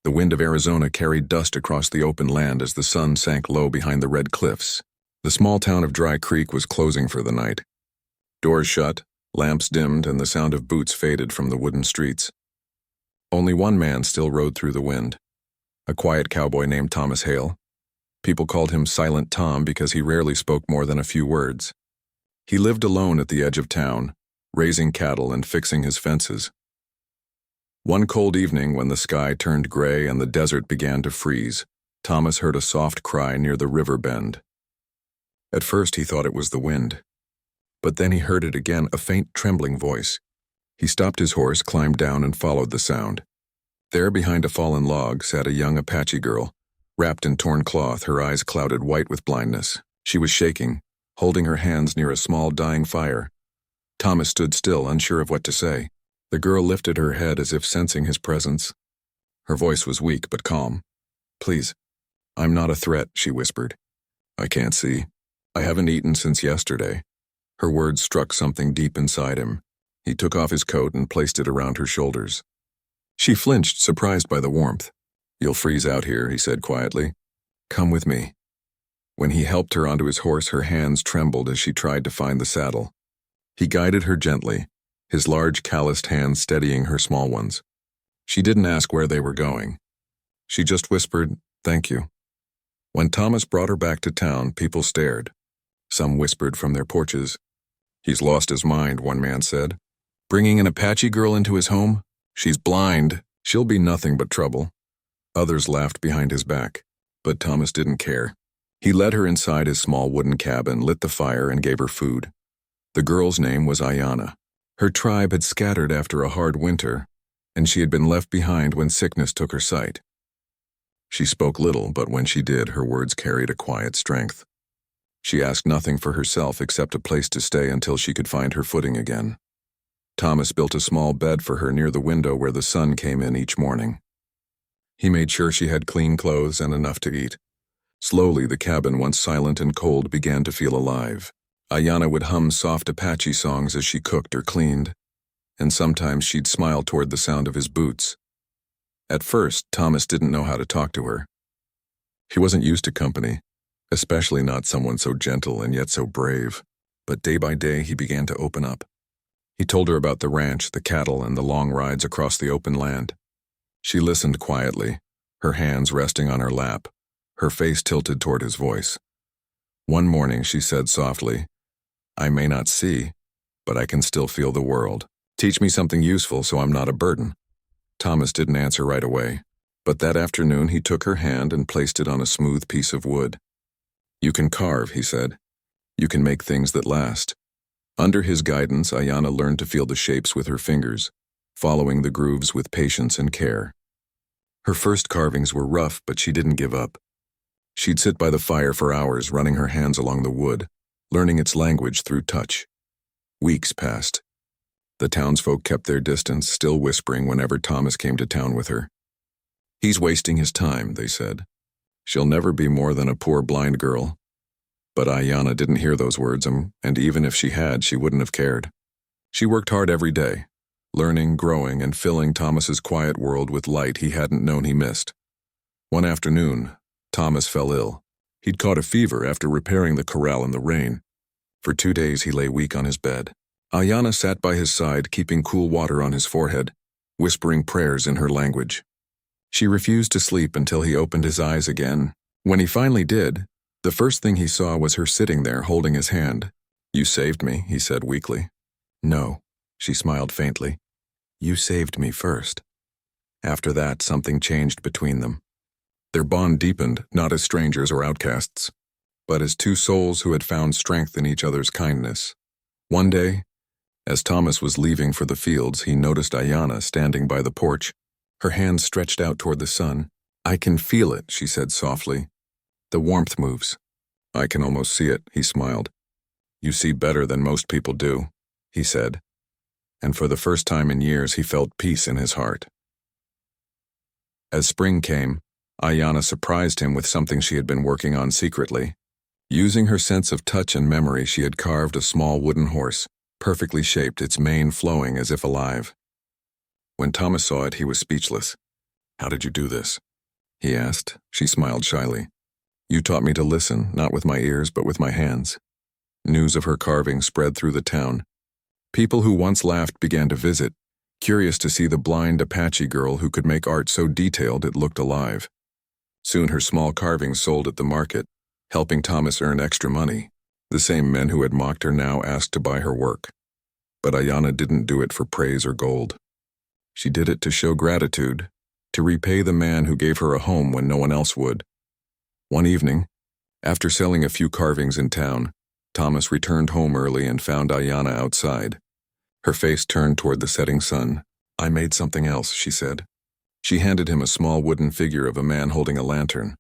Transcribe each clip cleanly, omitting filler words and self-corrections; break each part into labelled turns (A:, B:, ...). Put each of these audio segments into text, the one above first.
A: The wind of Arizona carried dust across the open land as the sun sank low behind the red cliffs. The small town of Dry Creek was closing for the night. Doors shut, lamps dimmed, and the sound of boots faded from the wooden streets. Only one man still rode through the wind, a quiet cowboy named Thomas Hale. People called him Silent Tom because he rarely spoke more than a few words. He lived alone at the edge of town, raising cattle and fixing his fences. One cold evening, when the sky turned gray and the desert began to freeze, Thomas heard a soft cry near the river bend. At first he thought it was the wind. But then he heard it again, a faint trembling voice. He stopped his horse, climbed down, and followed the sound. There, behind a fallen log, sat a young Apache girl, wrapped in torn cloth, her eyes clouded white with blindness. She was shaking, holding her hands near a small dying fire. Thomas stood still, unsure of what to say. The girl lifted her head as if sensing his presence. Her voice was weak but calm. "Please, I'm not a threat," she whispered. "I can't see. I haven't eaten since yesterday." Her words struck something deep inside him. He took off his coat and placed it around her shoulders. She flinched, surprised by the warmth. "You'll freeze out here," he said quietly. "Come with me." When he helped her onto his horse, her hands trembled as she tried to find the saddle. He guided her gently, his large calloused hands steadying her small ones. She didn't ask where they were going. She just whispered, "Thank you." When Thomas brought her back to town, people stared. Some whispered from their porches. "He's lost his mind," one man said. "Bringing an Apache girl into his home? She's blind. She'll be nothing but trouble." Others laughed behind his back, but Thomas didn't care. He led her inside his small wooden cabin, lit the fire, and gave her food. The girl's name was Ayanna. Her tribe had scattered after a hard winter, and she had been left behind when sickness took her sight. She spoke little, but when she did, her words carried a quiet strength. She asked nothing for herself except a place to stay until she could find her footing again. Thomas built a small bed for her near the window where the sun came in each morning. He made sure she had clean clothes and enough to eat. Slowly, the cabin, once silent and cold, began to feel alive. Ayanna would hum soft Apache songs as she cooked or cleaned, and sometimes she'd smile toward the sound of his boots. At first, Thomas didn't know how to talk to her. He wasn't used to company, especially not someone so gentle and yet so brave. But day by day, he began to open up. He told her about the ranch, the cattle, and the long rides across the open land. She listened quietly, her hands resting on her lap, her face tilted toward his voice. One morning, she said softly, "I may not see, but I can still feel the world. Teach me something useful so I'm not a burden." Thomas didn't answer right away, but that afternoon he took her hand and placed it on a smooth piece of wood. "You can carve," he said. "You can make things that last." Under his guidance, Ayanna learned to feel the shapes with her fingers, following the grooves with patience and care. Her first carvings were rough, but she didn't give up. She'd sit by the fire for hours, running her hands along the wood, learning its language through touch. Weeks passed. The townsfolk kept their distance, still whispering whenever Thomas came to town with her. "He's wasting his time," they said. "She'll never be more than a poor blind girl." But Ayanna didn't hear those words, and even if she had, she wouldn't have cared. She worked hard every day, learning, growing, and filling Thomas's quiet world with light he hadn't known he missed. One afternoon, Thomas fell ill. He'd caught a fever after repairing the corral in the rain. For 2 days he lay weak on his bed. Ayanna sat by his side, keeping cool water on his forehead, whispering prayers in her language. She refused to sleep until he opened his eyes again. When he finally did, the first thing he saw was her sitting there holding his hand. "You saved me," he said weakly. "No," she smiled faintly. "You saved me first." After that, something changed between them. Their bond deepened, not as strangers or outcasts, but as two souls who had found strength in each other's kindness. One day, as Thomas was leaving for the fields, he noticed Ayanna standing by the porch, her hands stretched out toward the sun. "I can feel it," she said softly. "The warmth moves." "I can almost see it," he smiled. "You see better than most people do," he said, and for the first time in years he felt peace in his heart. As spring came, Ayanna surprised him with something she had been working on secretly. Using her sense of touch and memory, she had carved a small wooden horse, perfectly shaped, its mane flowing as if alive. When Thomas saw it, he was speechless. How did you do this? He asked. She smiled shyly. You taught me to listen, not with my ears, but with my hands. News of her carving spread through the town. People who once laughed began to visit, curious to see the blind Apache girl who could make art so detailed it looked alive. Soon her small carvings sold at the market, helping Thomas earn extra money. The same men who had mocked her now asked to buy her work. But Ayanna didn't do it for praise or gold. She did it to show gratitude, to repay the man who gave her a home when no one else would. One evening, after selling a few carvings in town, Thomas returned home early and found Ayanna outside. Her face turned toward the setting sun. I made something else, she said. She handed him a small wooden figure of a man holding a lantern.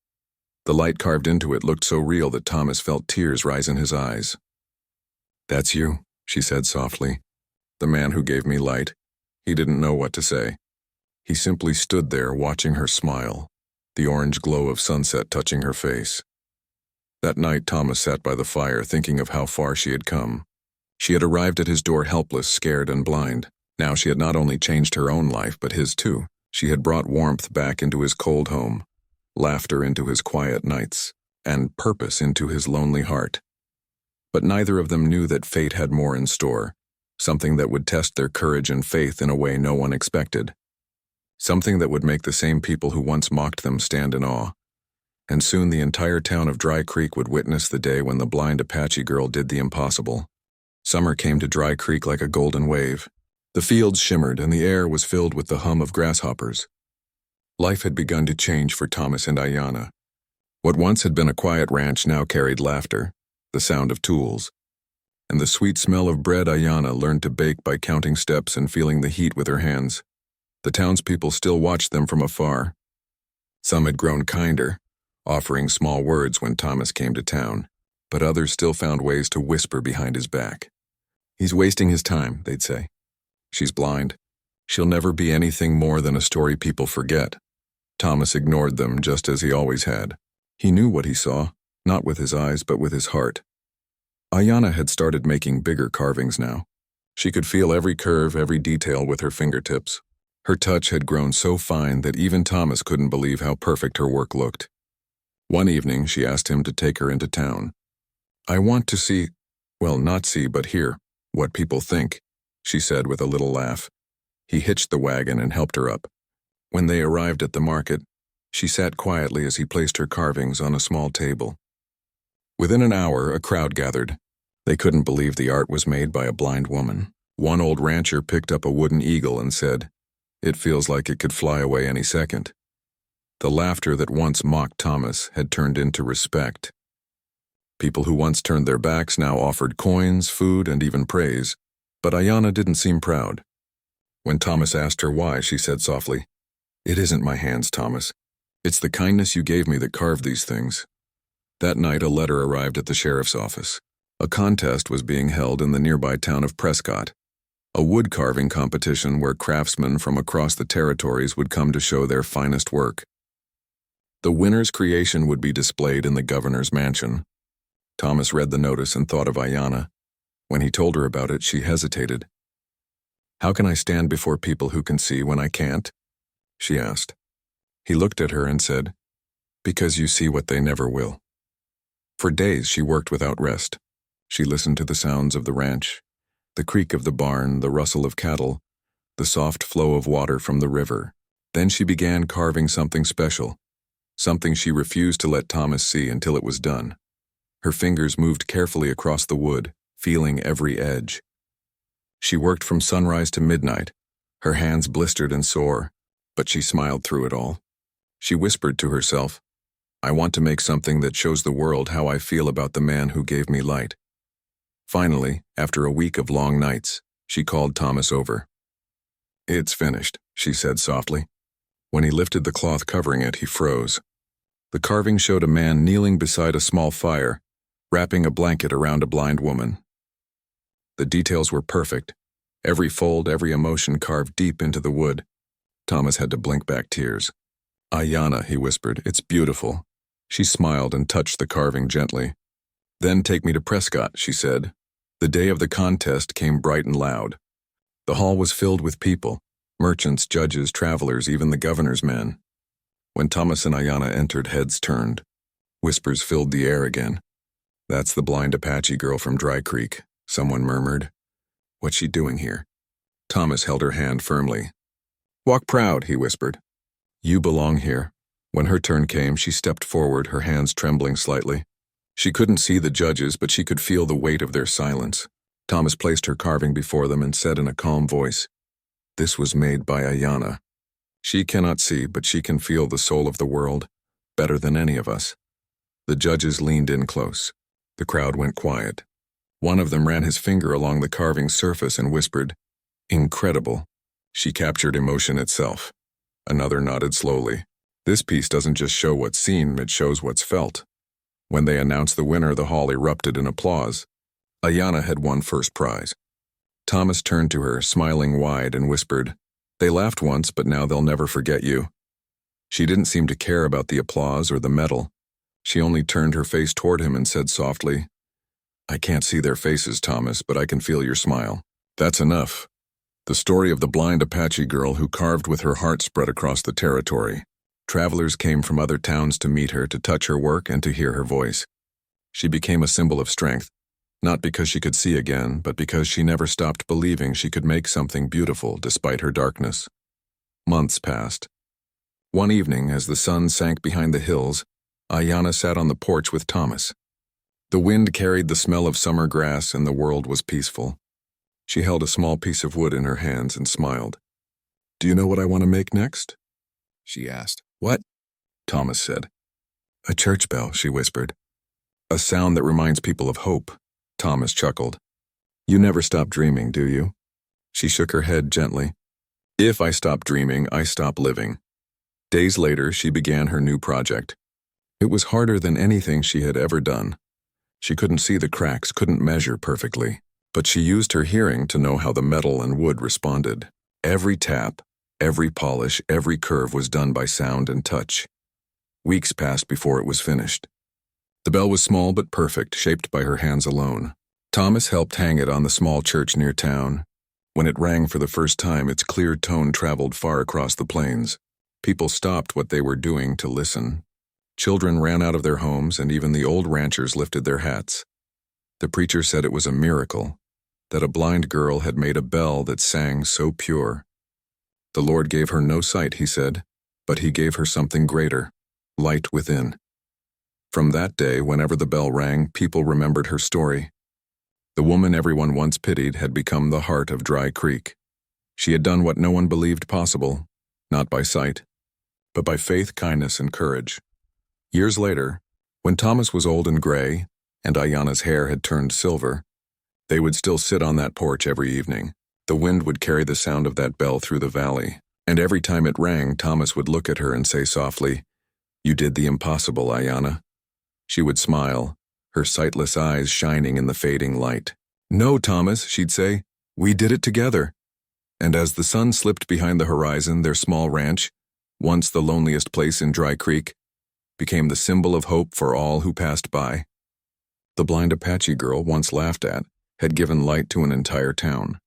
A: The light carved into it looked so real that Thomas felt tears rise in his eyes. That's you, she said softly. The man who gave me light. He didn't know what to say. He simply stood there watching her smile, the orange glow of sunset touching her face. That night Thomas sat by the fire thinking of how far she had come. She had arrived at his door helpless, scared, and blind. Now she had not only changed her own life, but his too. She had brought warmth back into his cold home, laughter into his quiet nights, and purpose into his lonely heart. But neither of them knew that fate had more in store, something that would test their courage and faith in a way no one expected. Something that would make the same people who once mocked them stand in awe. And soon the entire town of Dry Creek would witness the day when the blind Apache girl did the impossible. Summer came to Dry Creek like a golden wave. The fields shimmered and the air was filled with the hum of grasshoppers. Life had begun to change for Thomas and Ayanna. What once had been a quiet ranch now carried laughter, the sound of tools, and the sweet smell of bread. Ayanna learned to bake by counting steps and feeling the heat with her hands. The townspeople still watched them from afar. Some had grown kinder, offering small words when Thomas came to town, but others still found ways to whisper behind his back. He's wasting his time, they'd say. She's blind. She'll never be anything more than a story people forget. Thomas ignored them just as he always had. He knew what he saw, not with his eyes but with his heart. Ayanna had started making bigger carvings now. She could feel every curve, every detail with her fingertips. Her touch had grown so fine that even Thomas couldn't believe how perfect her work looked. One evening, she asked him to take her into town. I want to see, well, not see, but hear what people think, she said with a little laugh. He hitched the wagon and helped her up. When they arrived at the market, she sat quietly as he placed her carvings on a small table. Within an hour, a crowd gathered. They couldn't believe the art was made by a blind woman. One old rancher picked up a wooden eagle and said, "It feels like it could fly away any second." The laughter that once mocked Thomas had turned into respect. People who once turned their backs now offered coins, food, and even praise, but Ayanna didn't seem proud. When Thomas asked her why, she said softly, "It isn't my hands, Thomas. It's the kindness you gave me that carved these things." That night, a letter arrived at the sheriff's office. A contest was being held in the nearby town of Prescott, a wood carving competition where craftsmen from across the territories would come to show their finest work. The winner's creation would be displayed in the governor's mansion. Thomas read the notice and thought of Ayanna. When he told her about it, she hesitated. "How can I stand before people who can see when I can't?" she asked. He looked at her and said, "Because you see what they never will." For days she worked without rest. She listened to the sounds of the ranch, the creak of the barn, the rustle of cattle, the soft flow of water from the river. Then she began carving something special, something she refused to let Thomas see until it was done. Her fingers moved carefully across the wood, feeling every edge. She worked from sunrise to midnight, her hands blistered and sore, but she smiled through it all. She whispered to herself, "I want to make something that shows the world how I feel about the man who gave me light." Finally, after a week of long nights, she called Thomas over. "It's finished," she said softly. When he lifted the cloth covering it, he froze. The carving showed a man kneeling beside a small fire, wrapping a blanket around a blind woman. The details were perfect, every fold, every emotion carved deep into the wood. Thomas had to blink back tears. "Ayanna," he whispered, "it's beautiful." She smiled and touched the carving gently. "Then take me to Prescott," she said. The day of the contest came bright and loud. The hall was filled with people, merchants, judges, travelers, even the governor's men. When Thomas and Ayanna entered, heads turned. Whispers filled the air again. "That's the blind Apache girl from Dry Creek," someone murmured. "What's she doing here?" Thomas held her hand firmly. "Walk proud," he whispered. "You belong here." When her turn came, she stepped forward, her hands trembling slightly. She couldn't see the judges, but she could feel the weight of their silence. Thomas placed her carving before them and said in a calm voice, "This was made by Ayanna. She cannot see, but she can feel the soul of the world, better than any of us." The judges leaned in close. The crowd went quiet. One of them ran his finger along the carving's surface and whispered, "Incredible." She captured emotion itself. Another nodded slowly. "This piece doesn't just show what's seen, it shows what's felt." When they announced the winner, the hall erupted in applause. Ayanna had won first prize. Thomas turned to her, smiling wide, and whispered, "They laughed once, but now they'll never forget you." She didn't seem to care about the applause or the medal. She only turned her face toward him and said softly, "I can't see their faces, Thomas, but I can feel your smile." That's enough. The story of the blind Apache girl who carved with her heart spread across the territory. Travelers came from other towns to meet her, to touch her work, and to hear her voice. She became a symbol of strength, not because she could see again, but because she never stopped believing she could make something beautiful despite her darkness. Months passed. One evening, as the sun sank behind the hills, Ayanna sat on the porch with Thomas. The wind carried the smell of summer grass, and the world was peaceful. She held a small piece of wood in her hands and smiled. "Do you know what I want to make next?" she asked. "What?" Thomas said. "A church bell," she whispered. "A sound that reminds people of hope." Thomas chuckled. "You never stop dreaming, do you?" She shook her head gently. "If I stop dreaming, I stop living." Days later, she began her new project. It was harder than anything she had ever done. She couldn't see the cracks, couldn't measure perfectly, but she used her hearing to know how the metal and wood responded. Every tap, every polish, every curve was done by sound and touch. Weeks passed before it was finished. The bell was small but perfect, shaped by her hands alone. Thomas helped hang it on the small church near town. When it rang for the first time, its clear tone traveled far across the plains. People stopped what they were doing to listen. Children ran out of their homes, and even the old ranchers lifted their hats. The preacher said it was a miracle, that a blind girl had made a bell that sang so pure. The Lord gave her no sight, he said, but he gave her something greater, light within. From that day, whenever the bell rang, people remembered her story. The woman everyone once pitied had become the heart of Dry Creek. She had done what no one believed possible, not by sight, but by faith, kindness, and courage. Years later, when Thomas was old and gray, and Ayanna's hair had turned silver, they would still sit on that porch every evening. The wind would carry the sound of that bell through the valley, and every time it rang, Thomas would look at her and say softly, "You did the impossible, Ayanna." She would smile, her sightless eyes shining in the fading light. "No, Thomas," she'd say, "we did it together." And as the sun slipped behind the horizon, their small ranch, once the loneliest place in Dry Creek, became the symbol of hope for all who passed by. The blind Apache girl, once laughed at, had given light to an entire town.